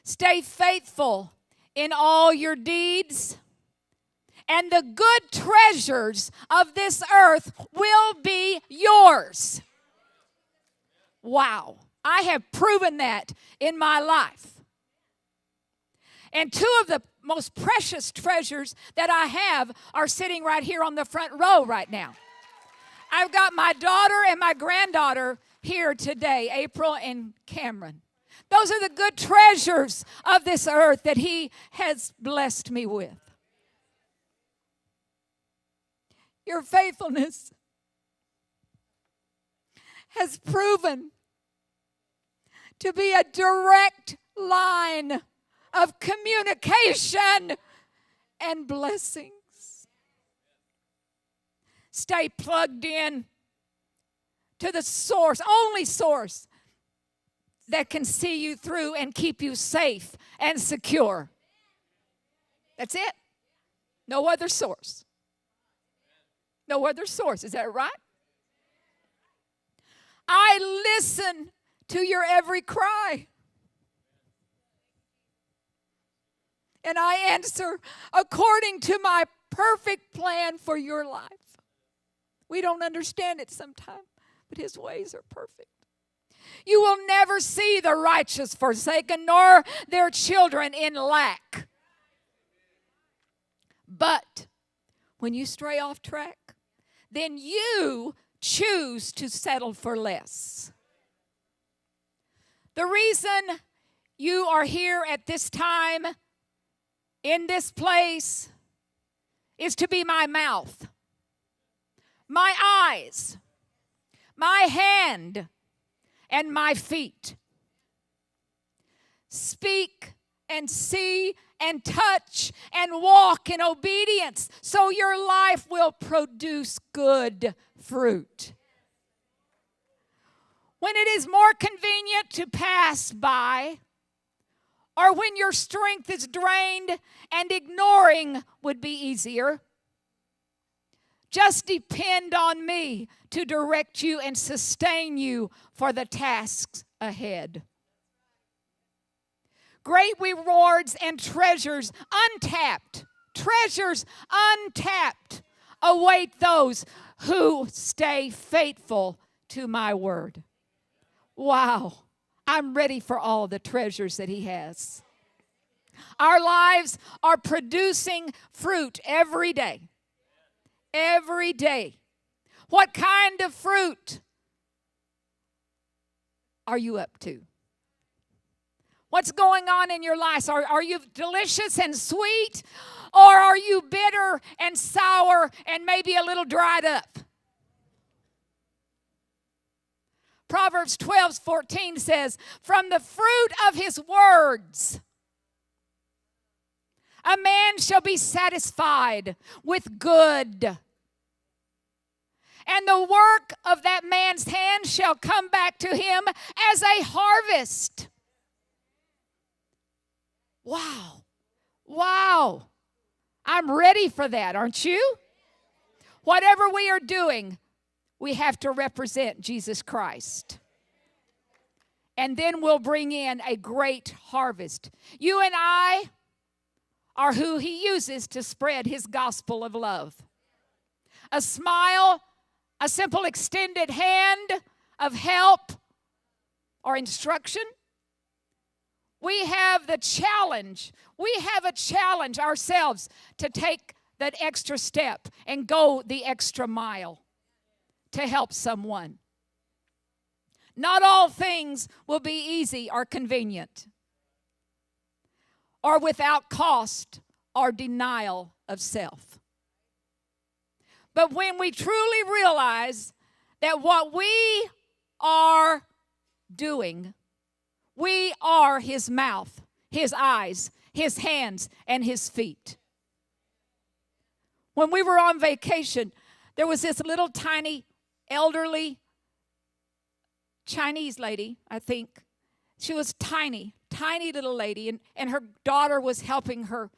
Stay faithful in all your deeds, and the good treasures of this earth will be yours. Wow. I have proven that in my life. And two of the most precious treasures that I have are sitting right here on the front row right now. I've got my daughter and my granddaughter here today, April and Cameron. Those are the good treasures of this earth that He has blessed me with. Your faithfulness has proven to be a direct line of communication and blessings. Stay plugged in to the source, only source that can see you through and keep you safe and secure. That's it. No other source. No other source. Is that right? I listen to your every cry. And I answer according to my perfect plan for your life. We don't understand it sometimes, but His ways are perfect. You will never see the righteous forsaken, nor their children in lack. But when you stray off track, then you choose to settle for less. The reason you are here at this time, in this place, is to be my mouth, my eyes, my hand, and my feet. Speak and see and touch and walk in obedience so your life will produce good fruit. When it is more convenient to pass by, or when your strength is drained and ignoring would be easier, just depend on me to direct you and sustain you for the tasks ahead. Great rewards and treasures untapped await those who stay faithful to my word. Wow, I'm ready for all the treasures that He has. Our lives are producing fruit every day. Every day. What kind of fruit are you up to? What's going on in your life? Are you delicious and sweet? Or are you bitter and sour and maybe a little dried up? Proverbs 12:14 says, from the fruit of his words, a man shall be satisfied with good, and the work of that man's hand shall come back to him as a harvest. Wow. Wow. I'm ready for that, aren't you? Whatever we are doing, we have to represent Jesus Christ. And then we'll bring in a great harvest. You and I are who He uses to spread His gospel of love. A smile, a simple extended hand of help or instruction. We have the challenge. We have a challenge ourselves to take that extra step and go the extra mile to help someone. Not all things will be easy or convenient, or without cost or denial of self. But when we truly realize that what we are doing, we are His mouth, His eyes, His hands, and His feet. When we were on vacation, there was this little tiny elderly Chinese lady, I think. She was tiny little lady, and her daughter was helping her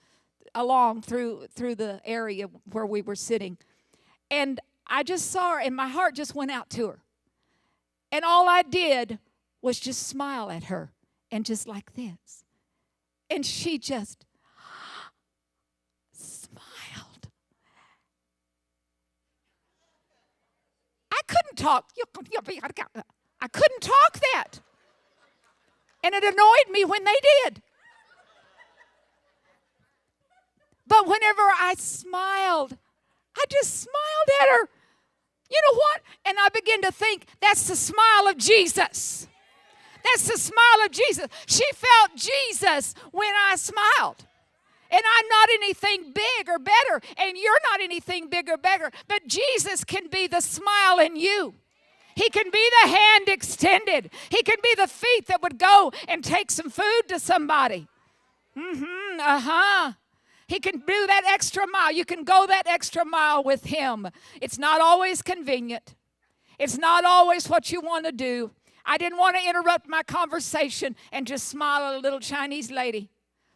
along through the area where we were sitting. And I just saw her, and my heart just went out to her. And all I did was just smile at her, and just like this. And she just smiled. I couldn't talk. I couldn't talk that. And it annoyed me when they did. But whenever I smiled, I just smiled at her. You know what? And I began to think, that's the smile of Jesus. That's the smile of Jesus. She felt Jesus when I smiled. And I'm not anything big or better, and you're not anything big or better, but Jesus can be the smile in you. He can be the hand extended. He can be the feet that would go and take some food to somebody. He can do that extra mile. You can go that extra mile with him. It's not always convenient. It's not always what you want to do. I didn't want to interrupt my conversation and just smile at a little Chinese lady.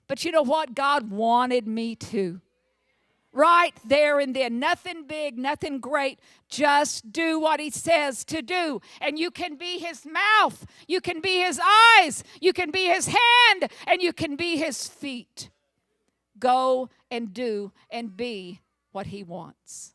But you know what? God wanted me to. Right there and then. Nothing big, nothing great. Just do what he says to do. And you can be his mouth. You can be his eyes. You can be his hand. And you can be his feet. Go and do and be what he wants.